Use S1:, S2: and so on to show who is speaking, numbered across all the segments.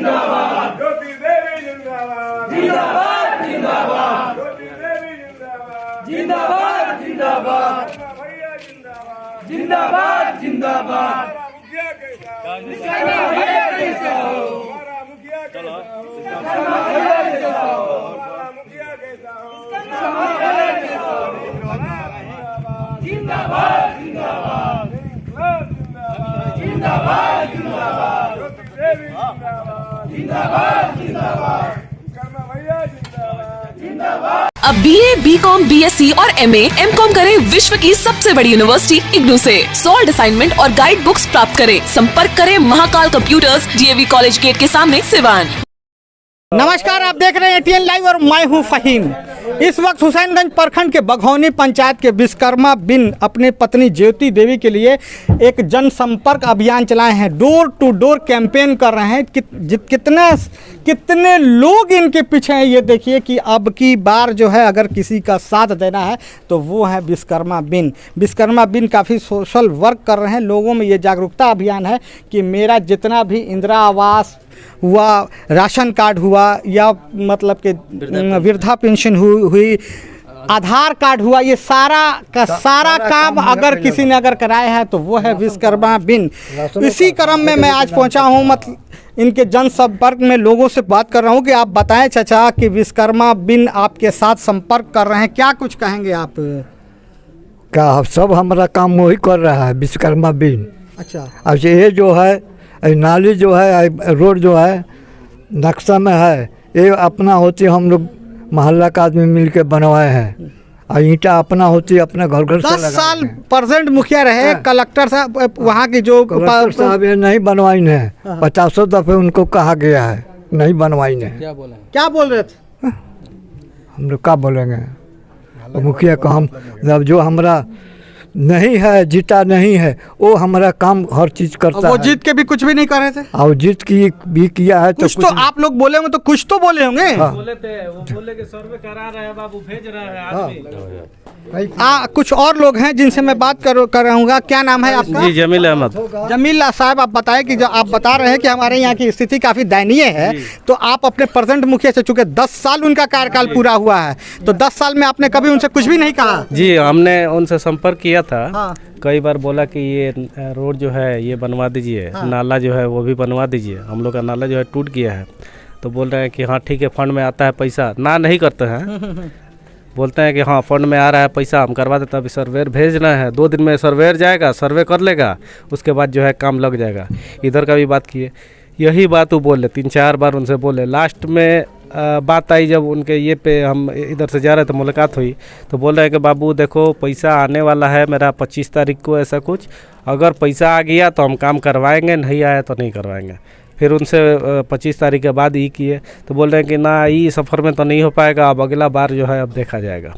S1: जिंदाबाद, ज्योति देवी जिंदाबाद, जिंदाबाद जिंदाबाद, ज्योति देवी जिंदाबाद, जिंदाबाद जिंदाबाद, भैया जिंदाबाद, जिंदाबाद जिंदाबाद, मुखिया कैसा हो, भैया कैसा हो, हमारा मुखिया कैसा हो, भैया कैसा हो, हमारा मुखिया कैसा हो, भैया कैसा हो, जिंदाबाद जिंदाबाद, जिंदाबाद जिंदाबाद, ज्योति देवी जिंदाबाद, जिंदाबाद जिंदाबाद, कर्मा भैया जिंदाबाद, जिंदाबाद।
S2: अब BA, BCom, BSc और MA, MCom करें विश्व की सबसे बड़ी यूनिवर्सिटी इग्नू से। सॉल्ड असाइनमेंट और गाइड बुक्स प्राप्त करें। संपर्क करें Mahakal computers, DAV college gate के सामने, सिवान।
S3: नमस्कार, आप देख रहे हैं ATN लाइव और मैं हूं फहीम। इस वक्त हुसैनगंज प्रखंड के बघौनी पंचायत के विश्वकर्मा बिन अपने पत्नी ज्योति देवी के लिए एक जनसंपर्क अभियान चलाए हैं। डोर टू डोर कैंपेन कर रहे हैं। कितने लोग इनके पीछे हैं ये देखिए कि अब की बार जो है अगर किसी का साथ देना है तो वो है विश्वकर्मा बिन। विश्वकर्मा बिन काफ़ी सोशल वर्क कर रहे हैं। लोगों में ये जागरूकता अभियान है कि मेरा जितना भी इंदिरा आवास हुआ, राशन कार्ड हुआ या मतलब कि वृद्धा पेंशन हुई, आधार कार्ड हुआ, ये सारा का सारा काम अगर किसी ने अगर कराया है तो वो है विश्वकर्मा बिन। इसी क्रम में मैं आज पहुंचा हूं, मतलब इनके जनसंपर्क में लोगों से बात कर रहा हूं कि आप बताएं चाचा कि विश्वकर्मा बिन आपके साथ संपर्क कर रहे हैं, क्या कुछ कहेंगे आप?
S4: क्या सब हमारा काम वही कर रहा है विश्वकर्मा बिन।
S3: अच्छा,
S4: अब ये जो है नाली जो है, रोड जो है नक्शा में है, ये अपना होती हम लोग मोहल्ला का आदमी मिल के बनवाए हैं। और ईंटा अपना होती अपने घर घर
S3: 10 साल प्रेजेंट मुखिया रहे कलेक्टर साहब, वहाँ की जो
S4: साहब ये नहीं बनवाई है, 50 दफे उनको कहा गया है नहीं बनवाई है।
S3: क्या बोल रहे थे?
S4: हम लोग क्या बोलेंगे मुखिया को? हम जब जो हमारा नहीं है, जीता नहीं है, वो हमारा काम हर चीज करता
S3: वो
S4: है।
S3: जीत के भी कुछ भी नहीं कर रहे थे
S4: और जीत की भी किया है
S3: कुछ तो आप लोग बोले होंगे, तो कुछ तो बोले होंगे।
S4: हाँ।
S5: बोले थे, वो बोले कि सर्वे करा रहे हैं बाबू, भेज रहे हैं आदमी।
S3: कुछ और लोग हैं जिनसे मैं बात कर रहूँगा। क्या नाम है आपका?
S5: जी जमील अहमद।
S3: जमील साहब, आप बताएं कि जो आप बता रहे हैं कि हमारे यहाँ की स्थिति काफ़ी दयनीय है, तो आप अपने प्रेजेंट मुखिया से, चूंकि 10 साल उनका कार्यकाल पूरा हुआ है, तो 10 साल में आपने कभी उनसे कुछ भी नहीं कहा?
S5: जी हमने उनसे संपर्क किया था।
S3: हाँ।
S5: कई बार बोला कि ये रोड जो है ये बनवा दीजिए, नाला जो है वो भी बनवा दीजिए। हम लोग का नाला जो है टूट गया है, तो बोल रहे हैं कि हाँ ठीक है, फंड में आता है पैसा, ना नहीं करते हैं। बोलते हैं कि हाँ फंड में आ रहा है पैसा, हम करवा देते हैं। अभी सर्वेयर भेजना है, 2 दिन में सर्वेयर जाएगा, सर्वे कर लेगा, उसके बाद जो है काम लग जाएगा। इधर का भी बात किए, यही बात वो बोले, 3-4 बार उनसे बोले। लास्ट में बात आई जब उनके ये पे हम इधर से जा रहे थे, मुलाकात हुई, तो बोल रहे हैं कि बाबू देखो पैसा आने वाला है मेरा 25 तारीख को, ऐसा कुछ, अगर पैसा आ गया तो हम काम करवाएंगे, नहीं आया तो नहीं करवाएंगे। फिर उनसे 25 तारीख के बाद ई किए, तो बोल रहे हैं कि ना ई सफ़र में तो नहीं हो पाएगा, अब अगला बार जो है अब देखा जाएगा।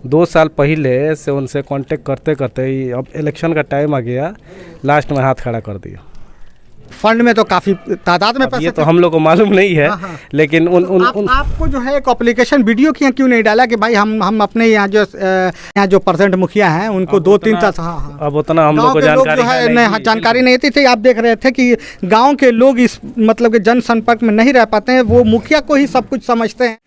S5: 2 साल पहले से उनसे कांटेक्ट करते करते ही अब इलेक्शन का टाइम आ गया, लास्ट में हाथ खड़ा कर दिया।
S3: फंड में तो काफ़ी तादाद में पैसे,
S5: ये तो हम लोग को मालूम नहीं है।
S3: हाँ।
S5: लेकिन
S3: आपको जो है एक एप्लीकेशन वीडियो क्यों नहीं डाला कि भाई हम अपने यहाँ जो प्रेजेंट मुखिया हैं उनको 2-3 साल। हाँ।
S5: अब उतना हम लोग को
S3: जानकारी नहीं थी। आप देख रहे थे कि गांव के लोग इस मतलब के जनसंपर्क में नहीं रह पाते हैं, वो मुखिया को ही सब कुछ समझते हैं।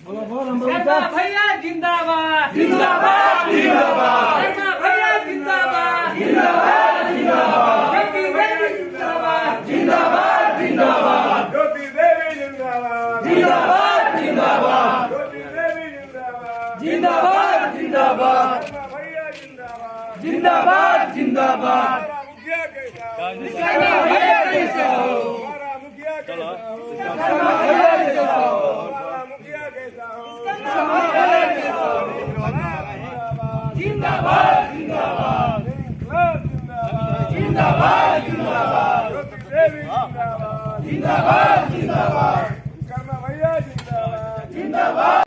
S1: भैया जिंदाबाद, जिंदाबाद जिंदाबाद, भैया जिंदाबाद, जिंदाबाद जिंदाबाद, जिंदाबाद जिंदाबाद, ज्योति देवी जिंदाबाद, जिंदाबाद जिंदाबाद, ज्योति देवी जिंदाबाद, जिंदाबाद जिंदाबाद, भैया जिंदाबाद, जिंदाबाद जिंदाबाद, मुखिया कैसा हो, भैया कैसा हो, हमारा मुखिया कैसा हो, भैया कैसा हो, मुखिया कैसा हो, जिंदाबाद जिंदाबाद, जिंदाबाद जिंदाबाद, ज्योति देवी जिंदाबाद, जिंदाबाद जिंदाबाद, कर्मा भैया जिंदाबाद, जिंदाबाद।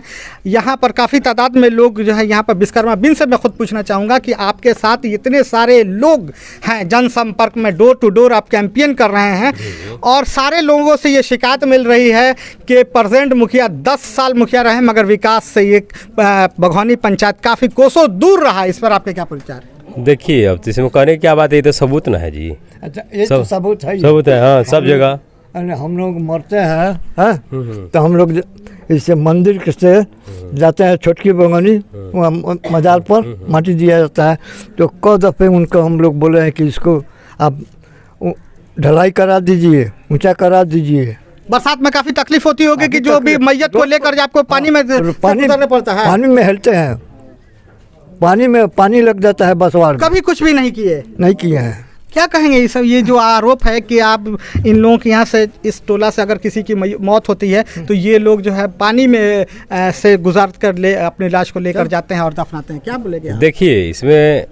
S3: यहाँ पर काफ़ी तादाद में लोग जो है यहाँ पर विश्वकर्मा बिन से मैं खुद पूछना चाहूँगा कि आपके साथ इतने सारे लोग हैं जनसंपर्क में, डोर टू डोर आप कैंपेन कर रहे हैं, और सारे लोगों से ये शिकायत मिल रही है कि प्रेजेंट मुखिया 10 साल मुखिया रहे मगर विकास से ये बघौनी पंचायत काफ़ी कोसों दूर रहा। इस पर आपके क्या विचार है?
S6: देखिए अब तो इसमें कहने की क्या बात है, ये तो सबूत ना है जी।
S4: अच्छा ये तो सबूत है ही।
S6: सबूत है, हाँ, सब जगह।
S4: अरे हम लोग मरते हैं तो हम लोग इससे मंदिर से जाते हैं छोटकी बंगनी वहाँ मजार पर माटी दिया जाता है। तो कई दफ़े उनको हम लोग बोले हैं कि इसको आप ढलाई करा दीजिए, ऊंचा करा दीजिए।
S3: बरसात में काफी तकलीफ होती होगी कि जो भी मैयत को लेकर आपको पानी में उतरना पड़ता है।
S4: पानी में हिलते हैं, पानी लग जाता है बसवाड़।
S3: कभी कुछ भी नहीं किए?
S4: नहीं किए हैं।
S3: क्या कहेंगे ये सब, ये जो आरोप है कि आप इन लोगों के यहाँ से, इस टोला से अगर किसी की मौत होती है तो ये लोग जो है पानी में से गुजार कर अपने लाश को लेकर जाते हैं और दफनाते हैं, क्या बोलेंगे आप?
S6: देखिए इसमें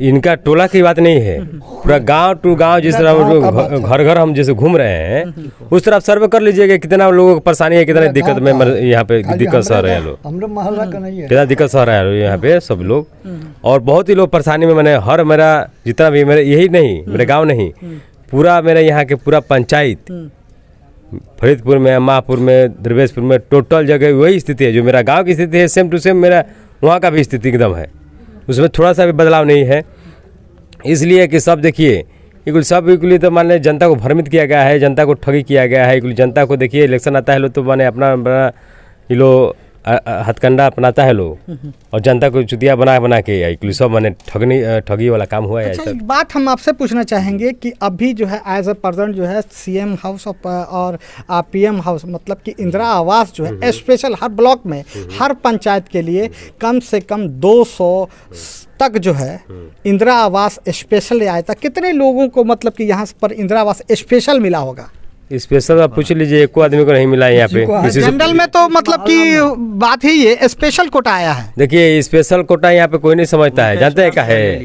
S6: इनका टोला की बात नहीं है, पूरा गांव टू गांव जिस तरह घर घर हम जैसे घूम रहे हैं उस तरफ सर्वे कर लीजिएगा कितना लोगों को परेशानी है, कितना दिक्कत में यहाँ पे दिक्कत सह रहे हैं लोग।
S4: हम लोग मोहल्ला का नहीं है,
S6: कितना दिक्कत सह रहा है यहाँ पे सब लोग, और बहुत ही लोग परेशानी में। मैंने हर मेरा जितना भी मेरे यही नहीं मेरे गाँव नहीं पूरा मेरे यहाँ के पूरा पंचायत फरीदपुर में, माहपुर में, द्रवेशपुर में टोटल जगह वही स्थिति है जो मेरा गाँव की स्थिति है, सेम टू सेम मेरा वहाँ का भी स्थिति एकदम है, उसमें थोड़ा सा भी बदलाव नहीं है। इसलिए कि सब देखिए इकुल सब इकुल तो मान लें जनता को भ्रमित किया गया है, जनता को ठगी किया गया है। इकुल जनता को देखिए इलेक्शन आता है लोग तो माने अपना ये लोग हथकंडा अपनाता है लोग और जनता को चुतिया बना के इकुल सब माने ठगी वाला काम हुआ है।
S3: अच्छा, एक बात हम आपसे पूछना चाहेंगे कि अभी जो है एज अ प्रेजेंट जो है सीएम हाउस और पीएम हाउस मतलब कि इंदिरा आवास जो है स्पेशल हर ब्लॉक में हर पंचायत के लिए कम से कम 200 तक जो है इंदिरा आवास स्पेशल आया था। कितने लोगों को मतलब कि यहाँ पर इंदिरा आवास स्पेशल मिला होगा?
S6: स्पेशल आप पूछ लीजिए, एको आदमी को नहीं मिला है यहाँ पे किसी से।
S3: जनरल में तो मतलब कि बात ही ये स्पेशल कोटा आया है।
S6: देखिए स्पेशल कोटा यहाँ पे कोई नहीं समझता है, जानते हैं क्या है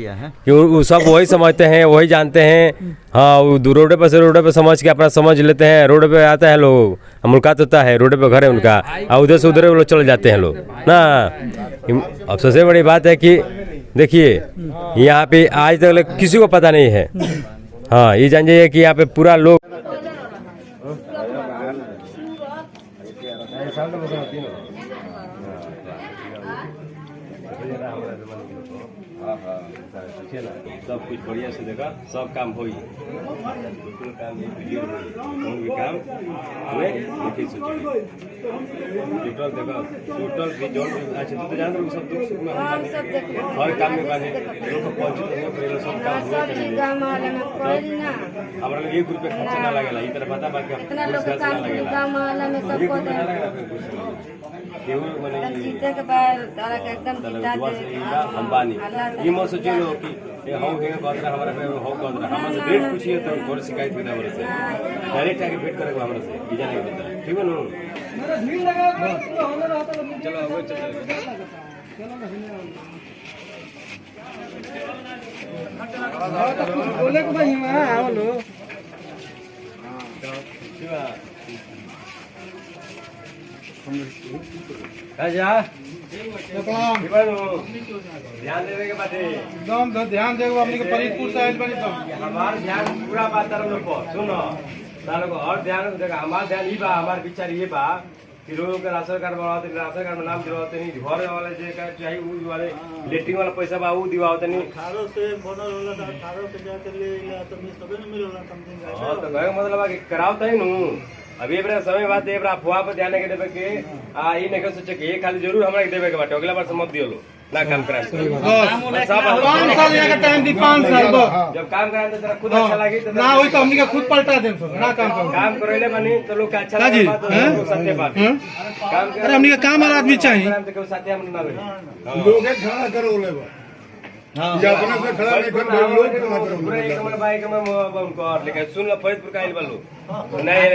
S6: कि वो सब वही समझते हैं, वही जानते हैं। हाँ वो रोड पे समझ के अपना समझ लेते हैं, रोड पे आता है लोग, मुलाकात होता है, रोड पे घर है उनका, और उधर से उधर वो लोग चले जाते हैं लोग ना। अब सबसे बड़ी बात है कि देखिए यहाँ पे आज तक किसी को पता नहीं है। हाँ ये जान जाइए कि यहाँ पे पूरा लोग सब कुछ बढ़िया से देखा, सब काम होई, बिल्कुल काम नहीं क्लियर होई, कौन भी काम हुए देखिए सोचिए टोटल देखा टोटल भी जोन अच्छा तो जान रहे सब दुख सुख में हम हर काम में बाने लोग को पहुंचे तो पहले सब काम हुए करेंगे। हमरा लोग 1 रुपया खर्चा ना लगेला, ई तरह पता बाकी इतना लोग काम लगेला गांव मोहल्ला में सब को केहू माने जीते के बाद तारा के एकदम जिता दे अंबानी ई मत सोचिए लो कि ये हम हेंगे कहत हमरा पे हो कहत हमरा से रेट पूछिए तो कोई शिकायत भी ना हमरा से डायरेक्ट आके भेंट करे हमरा से ई जाने के बता ठीक है नो चलो आगे चलो बोले को भाई हां लो आजा ध्यान देवे के बात है
S1: एकदम ध्यान देगो हमनी के फरीदपुर से आइल बानी तो
S6: हमार ध्यान पूरा बात तार लोग को सुनो तार लोग और ध्यान देखा हमार ध्यान ई बा हमार विचार ये बा कि लोग के राशन कार्ड बनावते राशन कार्ड में नाम दिलवाते नहीं घर वाले जे का चाहिए उ वाले लेटिंग वाला पैसा बा उ दिवावते नहीं
S1: खारो से बनल होला खारो से जाके ले ला तो में सबे न मिलला समथिंग।
S6: हां तो गए मतलब कि करावत है नु अभी बड़ा समय बात है बड़ा अफवाह पर ध्यान के देवे के ई नहीं सोचे कि ये खाली जरूर हमरा के देवे के बाटे अगला बार से मत दियो लो ना काम करा 5
S1: साल यहाँ का टाइम दी 5 साल
S6: जब काम करा तो तेरा खुद अच्छा लगे तो
S1: ना होई तो हमनी के खुद पलटा देम ना
S6: काम करोले बनी तो लोग का अच्छा लगे बात तो सत्य बात काम
S1: अरे हमनी के काम वाला आदमी चाहिए
S6: तो साथी हम ना रहे
S1: लोग खड़ा करोले बा या अपने से खड़ा नहीं कर लोग खड़ा करोले
S6: पूरा एक मन बाइक में उनको और लेके सुन लो फरीदपुर का आइल बालो नहीं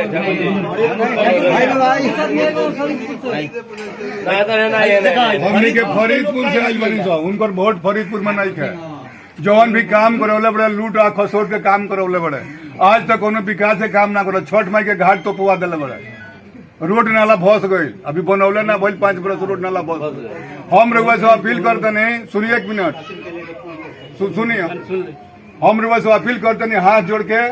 S1: हमनी के फरीदपुर से आइल बानी सो उनकर वोट फरीदपुर में नहीं है जौन भी काम करौले बड़े लूट आ खसोट के काम करौले बड़े आज तक कोनो विकास से काम ना करो छठ माई के घाट तो पुआ दिले बड़े रोड नाला फंस गई अभी बनौले ना बोल 5 बरस रोड नाला फंस हम रउआ से अपील करते नहीं सुनिए 1 मिनट सुनिए हम रउआ से अपील करते नहीं हाथ जोड़ के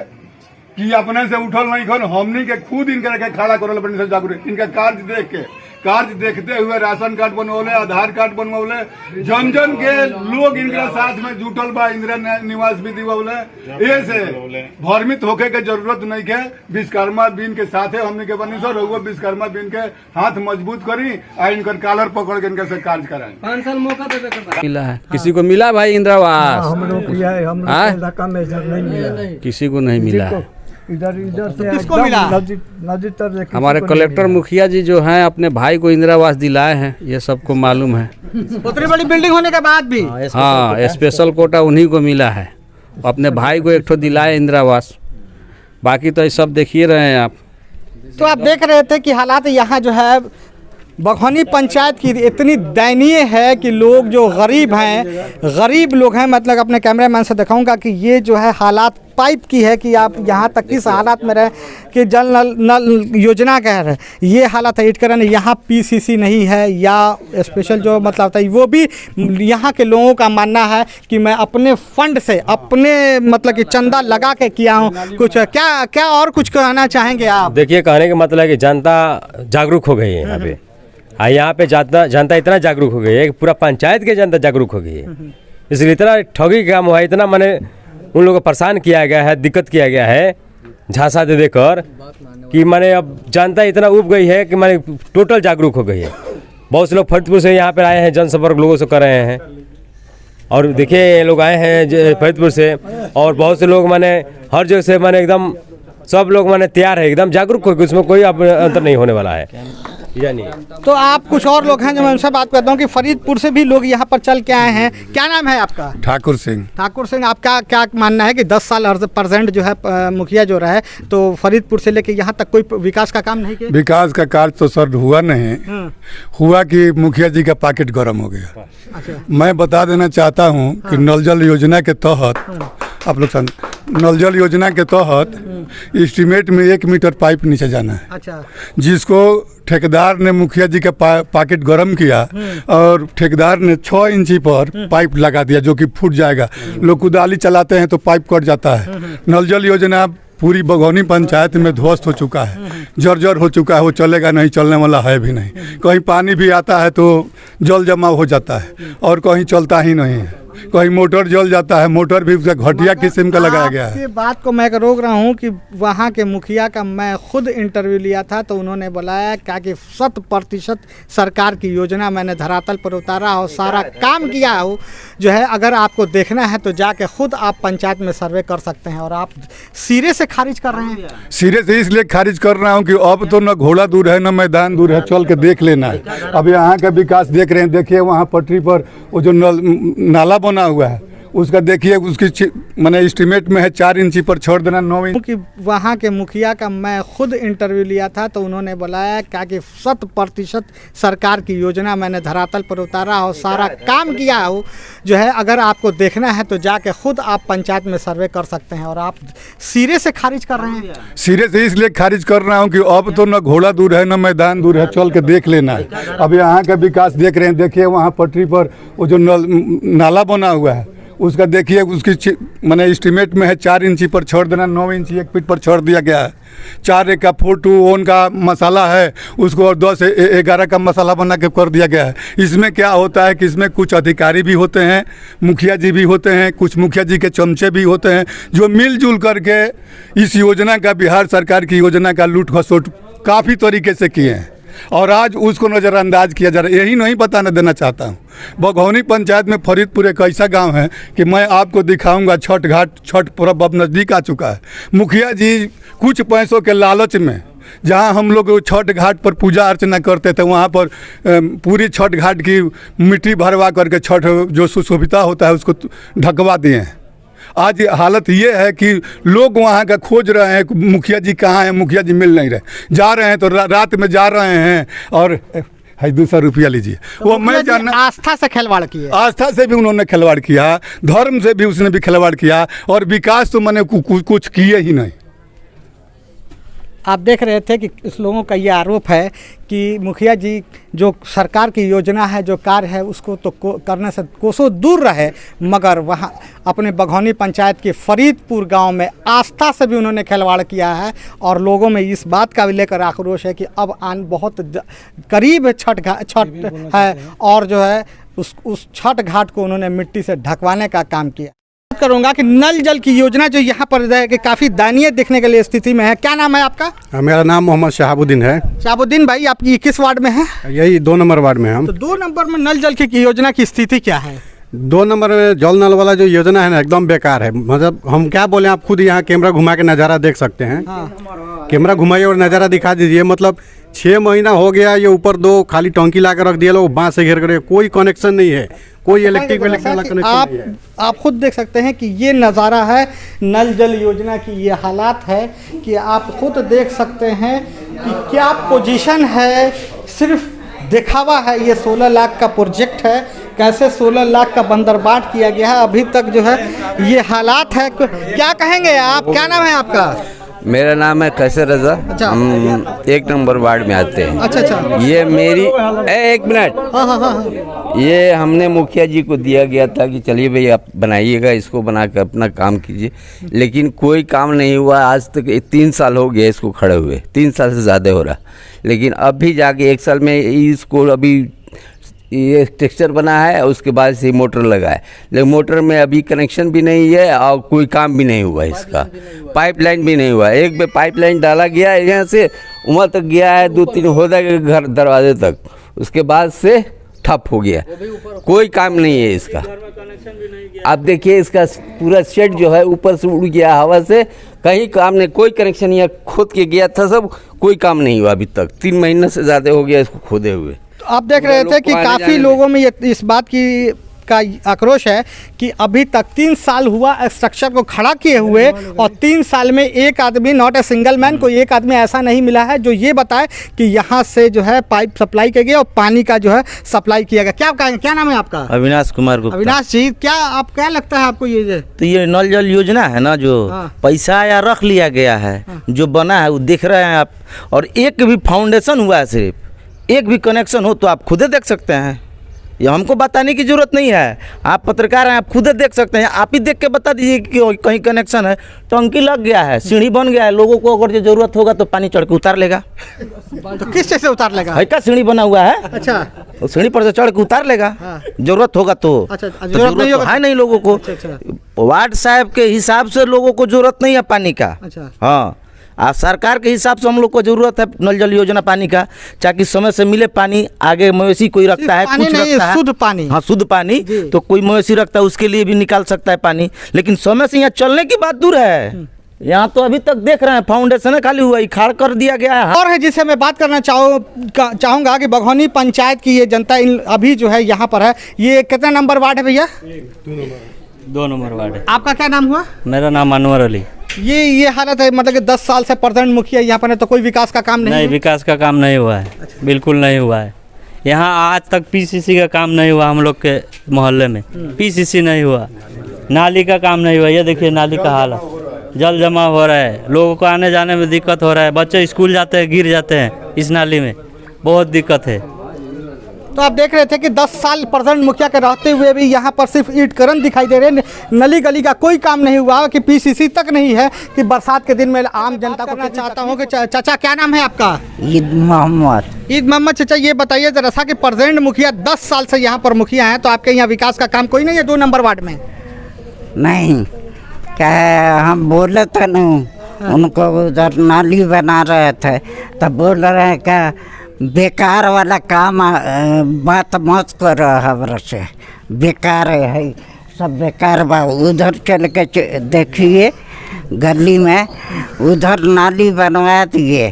S1: कि अपने से उठल नहीं खन हमनी के खुद इनके खड़ा करल बनी से जागरूक इनका कार्य देख के
S7: कार्य देखते हुए राशन कार्ड बनवले, आधार कार्ड बनवले, जन जन के लोग इनका साथ में जुटल बा, इंदिरा निवास भी दिवले। ये से भ्रमित होके के जरूरत नहीं के, विश्वकर्मा दिन के साथे हमने के बनी सर रहुआ विश्वकर्मा दिन के हाथ मजबूत करी आ इनकर कालर पकड़ के इनके से कार्य कराएं।
S3: 5 साल मौका देवे
S8: मिला है, किसी को मिला भाई इंदिरा आवास?
S4: हम लोग किया है, हम लोग इलाका में इधर नहीं मिला है,
S8: किसी को नहीं मिला है।
S4: इधर से
S3: किसको मिला?
S4: नदी तक
S8: हमारे कलेक्टर मुखिया जी जो हैं अपने भाई को इंदिरा आवास दिलाए हैं, ये सबको मालूम है।
S3: उतनी बड़ी बिल्डिंग होने के बाद भी
S8: हाँ, स्पेशल कोटा उन्हीं को मिला है, अपने भाई को एक ठो दिलाए इंदिरा आवास। बाकी तो ये सब देखिए रहे हैं आप।
S3: तो आप देख रहे थे कि हालात यहाँ जो है बघौनी पंचायत की इतनी दयनीय है कि लोग जो गरीब लोग हैं, मतलब अपने कैमरामैन से दिखाऊंगा कि ये जो है हालात पाइप की है कि आप यहाँ तक किस हालात में रहे कि जल नल योजना कह रहे हैं, ये हालत है। इटकरन यहाँ पीसीसी नहीं है या स्पेशल जो मतलब होता है, वो भी यहाँ के लोगों का मानना है कि मैं अपने फंड से अपने मतलब कि चंदा लगा के किया हूँ। कुछ क्या और कुछ कहना चाहेंगे आप?
S6: देखिए, कहने का मतलब है कि जनता जागरूक हो गई है यहाँ पे। यहाँ पे जनता इतना जागरूक हो गई है कि पूरा पंचायत के जनता जागरूक हो गई है। इसलिए इतना ठगी का काम हुआ, इतना मैंने उन लोगों को परेशान किया गया है, दिक्कत किया गया है झांसा दे देकर कि मैंने अब जनता इतना उब गई है कि मैंने टोटल जागरूक हो गई है। बहुत से लोग फरीदपुर से यहाँ पर आए हैं, जनसंपर्क लोगों से कर रहे हैं। और देखिए ये लोग आए हैं फरीदपुर से, और बहुत से लोग मैंने हर जगह से मैंने एकदम सब लोग मैंने तैयार है, एकदम जागरूक हो, उसमें कोई अंतर नहीं होने वाला है। यानी
S3: तो आप कुछ और लोग हैं जो मैं उनसे बात करता हूँ कि फरीदपुर से भी लोग यहाँ पर चल के आए हैं। क्या नाम है आपका?
S7: ठाकुर सिंह।
S3: ठाकुर सिंह, आपका क्या मानना है कि 10 साल प्रेजेंट जो है मुखिया जो रहे, तो फरीदपुर से लेके यहाँ तक कोई विकास का काम नहीं किया?
S7: विकास का कार्य तो सर हुआ नहीं, हुआ कि मुखिया जी का पॉकेट गर्म हो गया।
S3: अच्छा।
S7: मैं बता देना चाहता हूँ कि नल जल योजना के तहत आप लोग नल जल योजना के तहत एस्टीमेट में 1 मीटर पाइप नीचे जाना है।
S3: अच्छा।
S7: जिसको ठेकेदार ने मुखिया जी का पॉकेट गर्म किया और ठेकेदार ने 6 इंची पर पाइप लगा दिया, जो कि फूट जाएगा। लोग कुदाली चलाते हैं तो पाइप कट जाता है। नल जल योजना पूरी बघौनी पंचायत में ध्वस्त हो चुका है, जर्जर हो चुका है, वो चलेगा नहीं, चलने वाला है भी नहीं। कहीं पानी भी आता है तो जल जमाव हो जाता है और कहीं चलता ही नहीं है। कहीं मोटर जल जाता है, मोटर भी उसका घटिया किस्म का लगाया गया है।
S3: बात को मैं रोक रहा हूँ कि वहाँ के मुखिया का मैं खुद इंटरव्यू लिया था, तो उन्होंने बताया क्या कि 100% सरकार की योजना मैंने धरातल पर उतारा और सारा काम किया हो। जो है अगर आपको देखना है तो जाके खुद आप पंचायत में सर्वे कर सकते हैं। और आप सिरे से खारिज कर रहे हैं?
S7: सिरे से इसलिए खारिज कर रहा हूँ कि अब तो न घोड़ा दूर है न मैदान दूर है, चल के देख लेना है। अब यहाँ का विकास देख रहे हैं, देखिए वहाँ पटरी पर वो जो नाला बना हुआ है उसका देखिए, उसकी मैंने एस्टीमेट में है 4 इंची पर छोड़ देना 9 इंच।
S3: कि वहाँ के मुखिया का मैं खुद इंटरव्यू लिया था, तो उन्होंने बताया क्या कि 100% सरकार की योजना मैंने धरातल पर उतारा और सारा काम किया हो। जो है अगर आपको देखना है तो जाके खुद आप पंचायत में सर्वे कर सकते हैं। और आप सिरे से खारिज कर रहे हैं?
S7: सिरे से इसलिए खारिज कर रहा हूँ कि अब तो न घोड़ा दूर है न मैदान दूर है, चल के देख लेना है। अब यहाँ का विकास देख रहे हैं, देखिए वहाँ पटरी पर वो जो नाला बना हुआ है उसका देखिए, उसकी मैंने एस्टीमेट में है 4 इंची पर छोड़ देना 9 इंची 1 फीट पर छोड़ दिया गया है। 4 का 4-2-1 का मसाला है, उसको और 10-11 का मसाला बना के कर दिया गया है। इसमें क्या होता है कि इसमें कुछ अधिकारी भी होते हैं, मुखिया जी भी होते हैं, कुछ मुखिया जी के चमचे भी होते हैं, जो मिलजुल करके इस योजना का, बिहार सरकार की योजना का लूट खसोट काफ़ी तरीके से किए हैं और आज उसको नज़रअंदाज किया जा रहा है। यही नहीं बताना देना चाहता हूँ। बघौनी पंचायत में फरीदपुर एक ऐसा गांव है कि मैं आपको दिखाऊंगा छठ घाट, छठ पर्व अब नज़दीक आ चुका है। मुखिया जी कुछ पैसों के लालच में, जहां हम लोग छठ घाट पर पूजा अर्चना करते थे, वहां पर पूरी छठ घाट की मिट्टी भरवा करके छठ जो सुशोभिता होता है उसको ढकवा दिए हैं। आज हालत ये है कि लोग वहाँ का खोज रहे हैं, मुखिया जी कहाँ हैं, मुखिया जी मिल नहीं रहे, जा रहे हैं तो रात में जा रहे हैं और 200 रुपया लीजिए।
S3: तो
S7: वो मैं जानना,
S3: आस्था से खिलवाड़ किया,
S7: आस्था से भी उन्होंने खिलवाड़ किया, धर्म से भी उसने भी खिलवाड़ किया और विकास तो मैंने कुछ किए ही नहीं।
S3: आप देख रहे थे कि इस लोगों का ये आरोप है कि मुखिया जी जो सरकार की योजना है, जो कार्य है, उसको तो करने से कोसों दूर रहे, मगर वहाँ अपने बघौनी पंचायत के फरीदपुर गांव में आस्था से भी उन्होंने खिलवाड़ किया है। और लोगों में इस बात का भी लेकर आक्रोश है कि अब बहुत करीब छठ है और जो है उस छठ घाट को उन्होंने मिट्टी से ढकवाने का काम किया। करूंगा कि नल जल की योजना जो यहाँ पर है कि काफ़ी दयनीय दिखने के लिए स्थिति में है। क्या नाम है आपका?
S9: मेरा नाम मोहम्मद शहाबुद्दीन है।
S3: शहाबुद्दीन भाई, आप ये किस वार्ड में हैं?
S9: यही 2 नंबर वार्ड में हम।
S3: तो 2 नंबर में नल जल की योजना की स्थिति क्या है?
S9: 2 नंबर में जल नल वाला जो योजना है ना, एकदम बेकार है। मतलब हम क्या बोले, आप खुद यहाँ कैमरा घुमा के नज़ारा देख सकते हैं। कैमरा घुमाइए और नज़ारा दिखा दीजिए। मतलब 6 महीना हो गया, ये ऊपर 2 खाली टंकी ला कर रख दिया, लोग बांस से घेर कर, कोई कनेक्शन नहीं है, कोई इलेक्ट्रिक वाला कनेक्शन नहीं है।
S3: आप खुद देख सकते हैं कि ये नज़ारा है नल जल योजना की, ये हालात है कि आप खुद देख सकते हैं कि क्या पोजीशन है। सिर्फ दिखावा है। ये 16 लाख का प्रोजेक्ट है, कैसे 16 लाख का बंदरबाट किया गया है, अभी तक जो है ये हालात है। क्या कहेंगे आप? क्या नाम है आपका?
S10: मेरा नाम है कैसर रजा। हम 1 नंबर वार्ड में आते हैं।
S3: अच्छा।
S10: ये मेरी 1 मिनट।
S3: हाँ।
S10: ये हमने मुखिया जी को दिया गया था कि चलिए भाई आप बनाइएगा, इसको बना कर अपना काम कीजिए, लेकिन कोई काम नहीं हुआ। आज तक 3 साल हो गए इसको खड़े हुए, 3 साल से ज़्यादा हो रहा। लेकिन अभी जाके 1 साल में इसको अभी ये टेक्सचर बना है, उसके बाद से मोटर लगा है, लेकिन मोटर में अभी कनेक्शन भी नहीं है और कोई काम भी नहीं हुआ इसका। पाइपलाइन भी नहीं हुआ। एक बार पाइपलाइन डाला गया है, यहाँ से वहाँ तक गया है 2-3 होदा के घर दरवाजे तक, उसके बाद से ठप हो गया, कोई काम नहीं है इसका। आप देखिए इसका पूरा शेड जो है ऊपर से उड़ गया हवा से, कहीं काम नहीं, कोई कनेक्शन यहाँ खोद के गया था सब, कोई काम नहीं हुआ अभी तक। 3 महीने से ज़्यादा हो गया इसको खोदे हुए।
S3: आप देख रहे थे कि काफ़ी लोगों में इस बात की का आक्रोश है कि अभी तक 3 साल हुआ स्ट्रक्चर को खड़ा किए हुए, और 3 साल में एक आदमी, नॉट ए सिंगल मैन, कोई एक आदमी ऐसा नहीं मिला है जो ये बताए कि यहाँ से जो है पाइप सप्लाई किया गया और पानी का जो है सप्लाई किया गया। क्या कहेंगे? क्या नाम है आपका?
S11: अविनाश कुमार गुप्ता।
S3: अविनाश जी, क्या लगता है आपको ये?
S11: तो ये नल जल योजना है ना, जो पैसा या रख लिया गया है, जो बना है वो देख रहे हैं आप, और एक भी फाउंडेशन हुआ है, सिर्फ एक भी कनेक्शन हो तो आप खुद देख सकते हैं। ये हमको बताने की ज़रूरत नहीं है, आप पत्रकार हैं, आप खुद देख सकते हैं। आप ही देख के बता दीजिए कि कहीं कनेक्शन है। टंकी लग गया है, सीढ़ी बन गया है, लोगों को अगर जो ज़रूरत होगा तो पानी चढ़ के उतार लेगा।
S3: तो किस चीज़ से उतार लेगा?
S11: है का सीढ़ी बना हुआ है।
S3: अच्छा,
S11: तो सीढ़ी पर से चढ़ के उतार लेगा। ज़रूरत होगा तो।
S3: अच्छा,
S11: जरूरत नहीं होगा, है नहीं लोगों को। वार्ड साहब के हिसाब से लोगों को ज़रूरत नहीं है पानी का। हाँ, सरकार के हिसाब से हम लोग को जरूरत है नल जल योजना पानी का, ताकि समय से मिले पानी। आगे मवेशी कोई रखता है, कुछ रखता है
S3: शुद्ध पानी।
S11: हाँ, शुद्ध पानी, तो कोई मवेशी रखता है उसके लिए भी निकाल सकता है पानी, लेकिन समय से यहाँ चलने की बात दूर है। यहाँ तो अभी तक देख रहे हैं फाउंडेशन खाली हुआ, खाड़ कर दिया गया है।
S3: और है जिससे मैं बात करना चाहूँगा कि बघौनी पंचायत की ये जनता अभी जो है यहाँ पर है। ये कितना नंबर वार्ड है भैया?
S11: 2 नंबर वार्ड है।
S3: आपका क्या नाम हुआ?
S11: मेरा नाम अनवर अली।
S3: ये हालत है, मतलब कि 10 साल से प्रेसिडेंट मुखिया यहाँ पर है, तो कोई विकास का काम नहीं?
S11: विकास का काम नहीं हुआ है। अच्छा। बिल्कुल नहीं हुआ है। यहाँ आज तक पीसीसी का काम नहीं हुआ हम लोग के मोहल्ले में। पीसीसी नहीं हुआ, नाली का काम नहीं हुआ। ये देखिए नाली का हाल है, जल जमा हो रहा है, लोगों को आने जाने में दिक्कत हो रहा है, बच्चे स्कूल जाते हैं गिर जाते हैं इस नाली में, बहुत दिक्कत है।
S3: तो आप देख रहे थे कि 10 साल प्रेसिडेंट मुखिया के रहते हुए भी यहाँ पर सिर्फ ईंट दिखाई दे रहे हैं, नली गली का कोई काम नहीं हुआ, कि पीसीसी तक नहीं है कि बरसात के दिन में आम जनता को। चाहता हूँ कि चाचा क्या नाम है आपका?
S12: ईद मोहम्मद।
S3: ईद मोहम्मद। चाचा ये बताइए जरा सा कि प्रेसिडेंट मुखिया 10 साल से यहाँ पर मुखिया हैं, तो आपके यहाँ विकास का काम कोई नहीं है 2 नंबर वार्ड में?
S12: नहीं, क्या हम बोले थे ना उनको, उधर नाली बना रहे थे तब बोल रहे हैं क्या बेकार वाला काम, बात मत करो हमरा से, बेकार है सब, बेकार बा। उधर चल के देखिए गली में, उधर नाली बनवा दिए,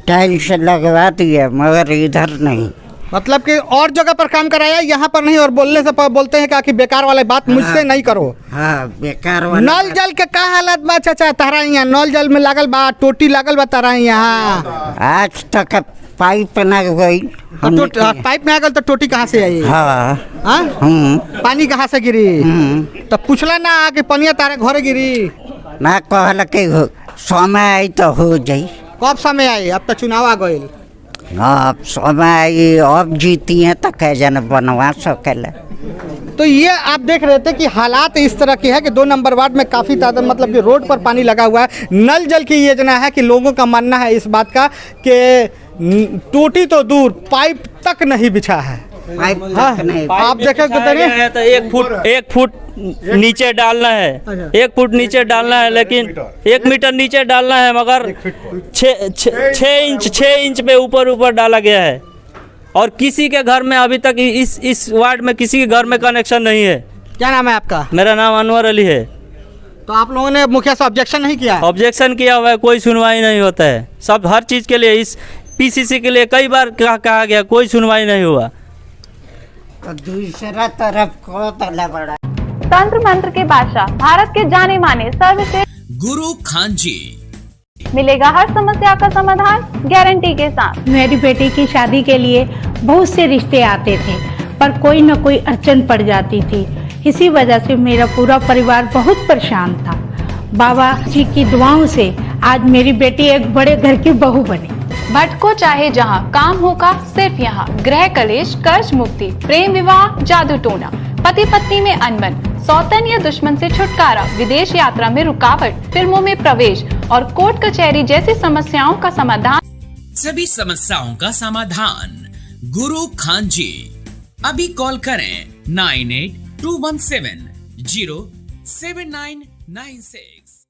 S12: टाइल्स लगवा दिए, मगर इधर नहीं।
S3: मतलब कि और जगह पर काम कराया, यहाँ पर नहीं, और बोलने से बोलते हैं कि बेकार वाले बात मुझसे नहीं करो।
S12: हाँ, बेकार वाला।
S3: नल जल के का हालत बा चाचा तारा यहाँ? नल जल में लागल बा, टोटी लागल बा तारा यहाँ?
S12: आज तक पाइप न गई।
S3: पाइप में गल तो टोटी कहाँ से आई?
S12: हाँ,
S3: पानी कहाँ से गिरी? तो पूछला ना कि पनिया तारे घरे गिरी?
S12: ना कहल के समय आई तो हो जाई।
S3: कब समय आई, अब तो चुनाव आ गए।
S12: अब समय अब जीती हैं तो कह जन बनवा सकेला।
S3: तो ये आप देख रहे थे कि हालात इस तरह की है कि 2 नंबर वार्ड में काफ़ी तादाद मतलब कि रोड पर पानी लगा हुआ है। नल जल की योजना है कि लोगों का मानना है इस बात का कि टूटी तो दूर पाइप तक नहीं बिछा है। हाँ, आप देखें
S13: तो 1 फुट नीचे डालना है, 1 फुट नीचे डालना है, लेकिन 1 मीटर नीचे डालना है, मगर 6 इंच पे ऊपर डाला गया है। और किसी के घर में अभी तक इस वार्ड में किसी के घर में कनेक्शन नहीं है।
S3: क्या नाम है आपका?
S13: मेरा नाम अनवर अली है।
S3: तो आप लोगों ने मुखिया से ऑब्जेक्शन नहीं किया?
S13: ऑब्जेक्शन किया हुआ है, कोई सुनवाई नहीं होता है। सब हर चीज़ के लिए इस पीसीसी के लिए कई बार कहा गया, कोई सुनवाई नहीं हुआ।
S12: तो दूसरा तरफ को तला बड़ा
S14: तंत्र मंत्र के बादशाह, भारत के जाने माने सर्वश्रेष्ठ
S15: गुरु खान जी,
S14: मिलेगा हर समस्या का समाधान गारंटी के साथ।
S16: मेरी बेटी की शादी के लिए बहुत से रिश्ते आते थे, पर कोई न कोई अड़चन पड़ जाती थी। इसी वजह से मेरा पूरा परिवार बहुत परेशान था। बाबा जी की दुआओं से आज मेरी बेटी एक बड़े घर की बहू बनी।
S14: भटको चाहे जहां, काम होगा सिर्फ यहाँ। गृह कलेश, कर्ज मुक्ति, प्रेम विवाह, जादू टोना, पति पत्नी में अनबन, सौतन या दुश्मन से छुटकारा, विदेश यात्रा में रुकावट, फिल्मों में प्रवेश और कोर्ट कचहरी जैसी समस्याओं का समाधान।
S15: सभी समस्याओं का समाधान गुरु खान जी। अभी कॉल करें 9821707996।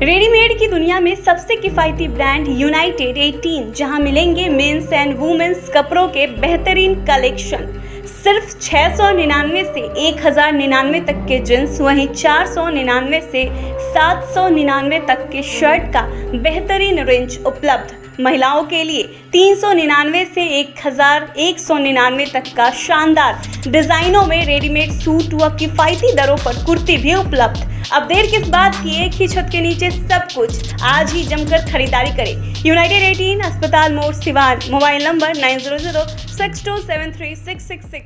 S17: रेडीमेड की दुनिया में सबसे किफायती ब्रांड यूनाइटेड 18, जहां मिलेंगे मेंस एंड वुमेन्स कपड़ों के बेहतरीन कलेक्शन। सिर्फ 699 से 1099 तक के जींस, वहीं 499 से 799 तक के शर्ट का बेहतरीन रेंज उपलब्ध। महिलाओं के लिए 399 से 1199 तक का शानदार डिजाइनों में रेडीमेड सूट व किफायती दरों पर कुर्ती भी उपलब्ध। अब देर किस बात की, एक ही छत के नीचे सब कुछ। आज ही जमकर खरीदारी करें। यूनाइटेड 18, अस्पताल मोड़, सिवान। Mobile number 9006273666।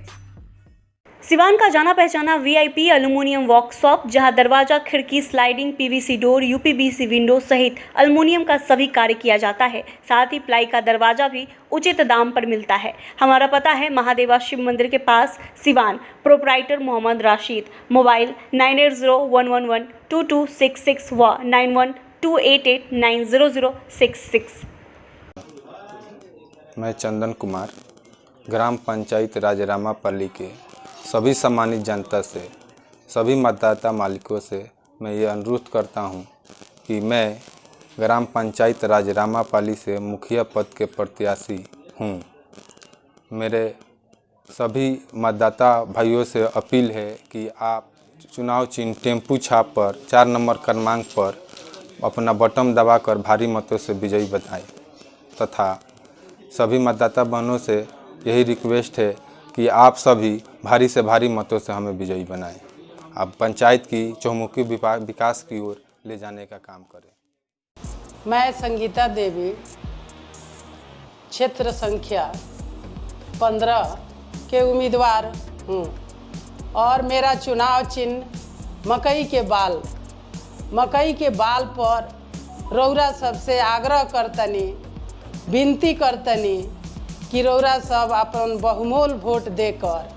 S17: सिवान का जाना पहचाना वीआईपी एल्युमिनियम वर्कशॉप, जहां दरवाजा, खिड़की, sliding, PVC door, UPVC window सहित एल्युमिनियम का सभी कार्य किया जाता है। साथ ही प्लाई का दरवाजा भी उचित दाम पर मिलता है। हमारा पता है महादेवा शिव मंदिर के पास, सिवान। प्रोपराइटर मोहम्मद राशिद। मोबाइल 9801112266 व 9128890066।
S18: मैं चंदन कुमार, ग्राम पंचायत राजरामापल्ली के सभी सम्मानित जनता से, सभी मतदाता मालिकों से मैं ये अनुरोध करता हूँ कि मैं ग्राम पंचायत राजरामापल्ली से मुखिया पद के प्रत्याशी हूँ। मेरे सभी मतदाता भाइयों से अपील है कि आप चुनाव चिन्ह टेम्पू छाप पर 4 नंबर क्रमांक पर अपना बटन दबाकर भारी मतों से विजयी बनाएं तथा सभी मतदाता बहनों से यही रिक्वेस्ट है कि आप सभी भारी से भारी मतों से हमें विजयी बनाएं। आप पंचायत की चहुमुखी विकास की ओर ले जाने का काम करें।
S19: मैं संगीता देवी, क्षेत्र संख्या 15 के उम्मीदवार हूँ और मेरा चुनाव चिन्ह मकई के बाल। मकई के बाल पर रौरा सबसे आग्रह करतनी, विनती करतनी कि रौरा सब अपन बहुमूल वोट देकर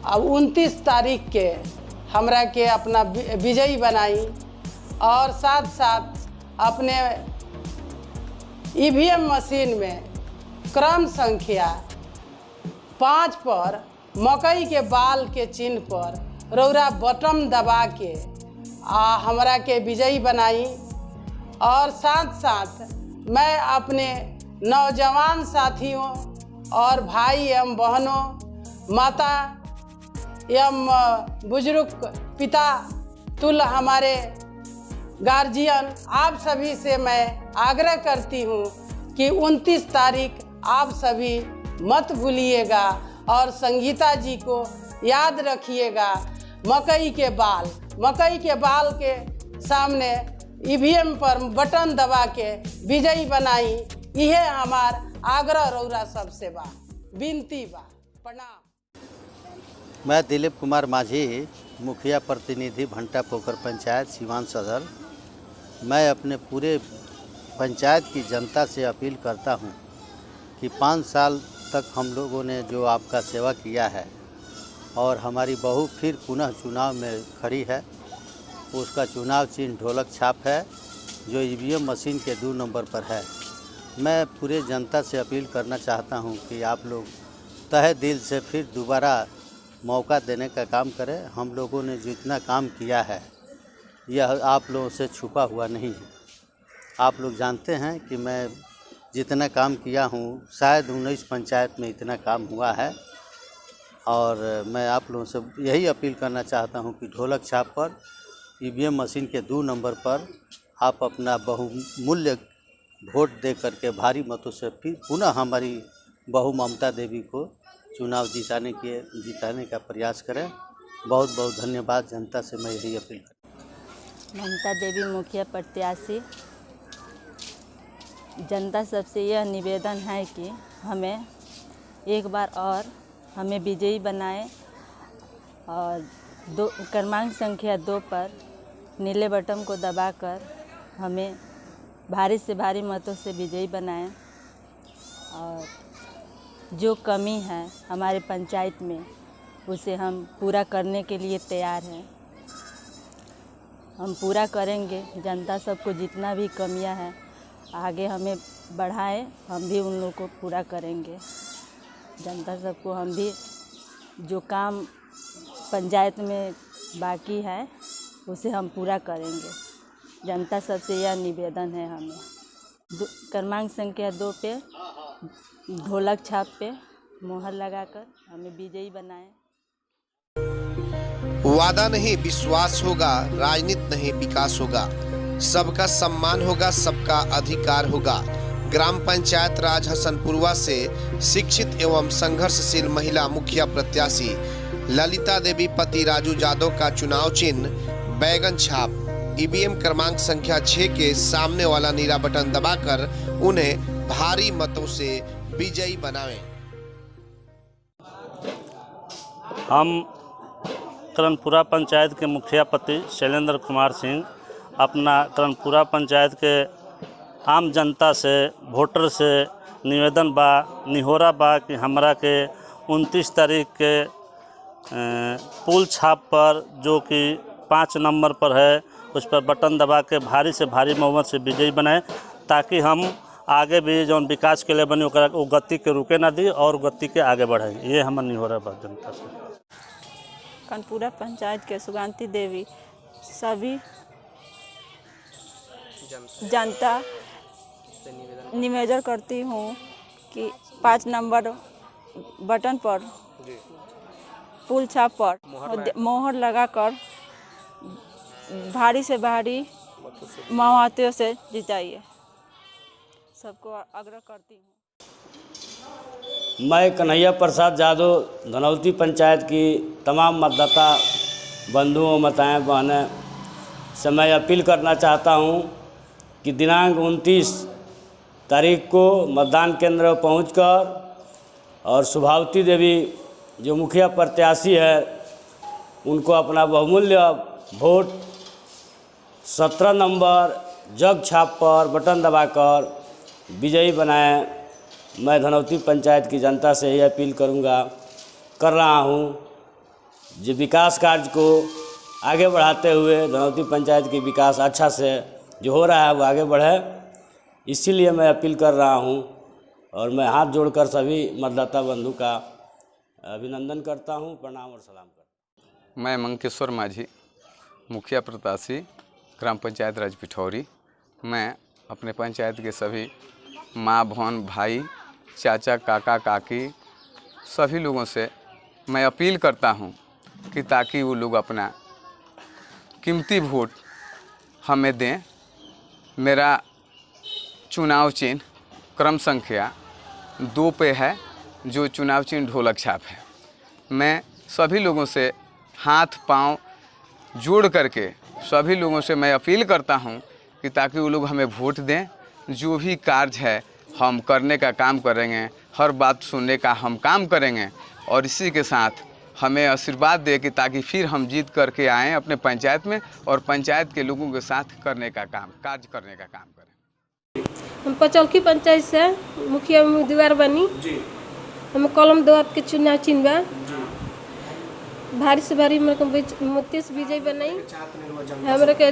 S19: अब 29 तारीख के हमरा के अपना विजयी बनाई और साथ साथ अपने ईवीएम मशीन में क्रम संख्या 5 पर मकई के बाल के चिन्ह पर रौरा बटन दबा के हमरा के विजयी बनाई। और साथ साथ मैं अपने नौजवान साथियों और भाई एवं बहनों, माता एवं बुजुर्ग, पिता तुल्य हमारे गार्जियन, आप सभी से मैं आग्रह करती हूँ कि 29 तारीख आप सभी मत भूलिएगा और संगीता जी को याद रखिएगा। मकई के बाल के सामने ईवीएम पर बटन दबा के विजयी बनाई। यह हमार आग्रह रौरा सबसे बा, विनती बा। प्रणाम।
S20: मैं दिलीप कुमार माझी, मुखिया प्रतिनिधि भंटा पोखर पंचायत सिवान सदर। मैं अपने पूरे पंचायत की जनता से अपील करता हूँ कि 5 साल तक हम लोगों ने जो आपका सेवा किया है और हमारी बहू फिर पुनः चुनाव में खड़ी है, उसका चुनाव चिन्ह ढोलक छाप है जो ईवीएम मशीन के 2 नंबर पर है। मैं पूरे जनता से अपील करना चाहता हूं कि आप लोग तहे दिल से फिर दोबारा मौका देने का काम करें। हम लोगों ने जितना काम किया है यह आप लोगों से छुपा हुआ नहीं है। आप लोग जानते हैं कि मैं जितना काम किया हूं शायद 19 पंचायत में इतना काम हुआ है और मैं आप लोगों से यही अपील करना चाहता हूं कि ढोलक छाप पर ईवीएम मशीन के 2 नंबर पर आप अपना बहुमूल्य वोट दे करके भारी मतों से फिर पुनः हमारी बहू ममता देवी को चुनाव जिताने का प्रयास करें। बहुत बहुत धन्यवाद। जनता से मैं यही अपील करता हूं।
S21: ममता देवी मुखिया प्रत्याशी। जनता सबसे यह निवेदन है कि हमें एक बार और हमें विजयी बनाएं और क्रमांक संख्या 2 पर नीले बटन को दबाकर हमें भारी से भारी मतों से विजयी बनाएं और जो कमी है हमारे पंचायत में उसे हम पूरा करने के लिए तैयार हैं। हम पूरा करेंगे। जनता सबको जितना भी कमियां हैं आगे हमें बढ़ाएं, हम भी उन लोगों को पूरा करेंगे। जनता सबको हम भी जो काम पंचायत में बाकी है उसे हम पूरा करेंगे। जनता सबसे यह निवेदन है हमें क्रमांक संख्या 2 पे ढोलक छाप पे मोहर लगाकर हमें विजयी बनाएं।
S22: वादा नहीं विश्वास होगा, राजनीति नहीं विकास होगा। सबका सम्मान होगा, सबका अधिकार होगा। ग्राम पंचायत राज हसनपुरवा से शिक्षित एवं संघर्षशील महिला मुखिया प्रत्याशी ललिता देवी पति राजू यादव का चुनाव चिन्ह बैगन छाप ईवीएम क्रमांक संख्या 6 के सामने वाला नीला बटन दबाकर उन्हें भारी मतों से विजयी बनाएं।
S13: हम करनपुरा पंचायत के मुखिया पति शैलेंद्र कुमार सिंह अपना करनपुरा पंचायत के आम जनता से वोटर से निवेदन बा निहोरा बा कि हमरा के 29 तारीख के पुल छाप पर जो कि 5 नंबर पर है उस पर बटन दबा के भारी से भारी बहुमत से विजयी बनाए ताकि हम आगे भी जो विकास के लिए बनी वो गति के रुके ना दी और गति के आगे बढ़े। ये हमार निहोरा बा जनता से।
S21: करनपुरा पंचायत के सुगांती देवी सभी जनता निवेदन करती हूँ कि 5 नंबर बटन पर पुल छाप पर मोहर लगाकर भारी से भारी मतों से जिताइए। सबको आग्रह करती हूँ।
S23: मैं कन्हैया प्रसाद यादव धनौल्टी पंचायत की तमाम मतदाता बंधुओं माताएं बहनें से मैं अपील करना चाहता हूं कि दिनांक 29 तारीख को मतदान केंद्र पहुंचकर और शुभावती देवी जो मुखिया प्रत्याशी है उनको अपना बहुमूल्य वोट 17 नंबर जग छाप पर बटन दबाकर विजयी बनाएं। मैं धनौल्टी पंचायत की जनता से यही अपील कर रहा हूं जो विकास कार्य को आगे बढ़ाते हुए धनौल्टी पंचायत की विकास अच्छा से जो हो रहा है वो आगे बढ़े, इसीलिए मैं अपील कर रहा हूं और मैं हाथ जोड़कर सभी मतदाता बंधु का अभिनंदन करता हूं, प्रणाम और सलाम करता हूं।
S18: मैं मंकेश्वर माझी मुखिया प्रत्याशी ग्राम पंचायत राज पिठौरी। मैं अपने पंचायत के सभी माँ बहन भाई चाचा काका काकी सभी लोगों से मैं अपील करता हूं कि ताकि वो लोग अपना कीमती वोट हमें दें। मेरा चुनाव चिन्ह क्रम संख्या 2 पे है जो चुनाव चिन्ह ढोलक छाप है। मैं सभी लोगों से हाथ पांव जोड़ करके सभी लोगों से मैं अपील करता हूं कि ताकि वो लोग हमें वोट दें। जो भी कार्य है हम करने का काम करेंगे, हर बात सुनने का हम काम करेंगे और इसी के साथ हमें आशीर्वाद दे कि ताकि फिर हम जीत करके आएँ अपने पंचायत में और पंचायत के लोगों के साथ कार्य करने का काम करें।
S1: हम पचौलखी पंचायत से मुखिया उम्मीदवार बनी। हम कलम द्वार के चुनाव चिन्ह बा। भारी से भारी मेरे को मोती से विजय बनाई। हमरा के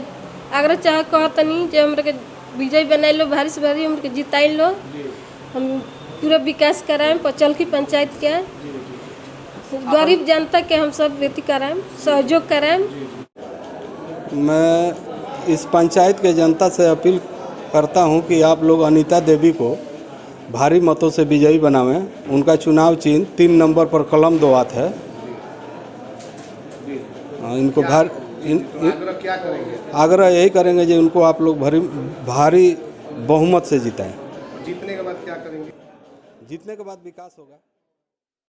S1: आग्रह चाह कहतनी जे हमरा के विजय बनाई लो, भारी से भारी हमरा के जिताई लो। हम पूरा विकास कराएं पचौलखी पंचायत के, गरीब जनता के हम सब व्यक्ति कराएं, सहयोग कराएं।
S2: मैं इस पंचायत के जनता से अपील करता हूं कि आप लोग अनीता देवी को भारी मतों से विजयी बनावें। उनका चुनाव चिन्ह 3 नंबर पर कलम द्वार है। इनको आग्रह यही करेंगे जो उनको आप लोग भारी बहुमत से जिताएं।
S18: जीतने के बाद क्या करेंगे?
S2: जीतने के बाद विकास होगा।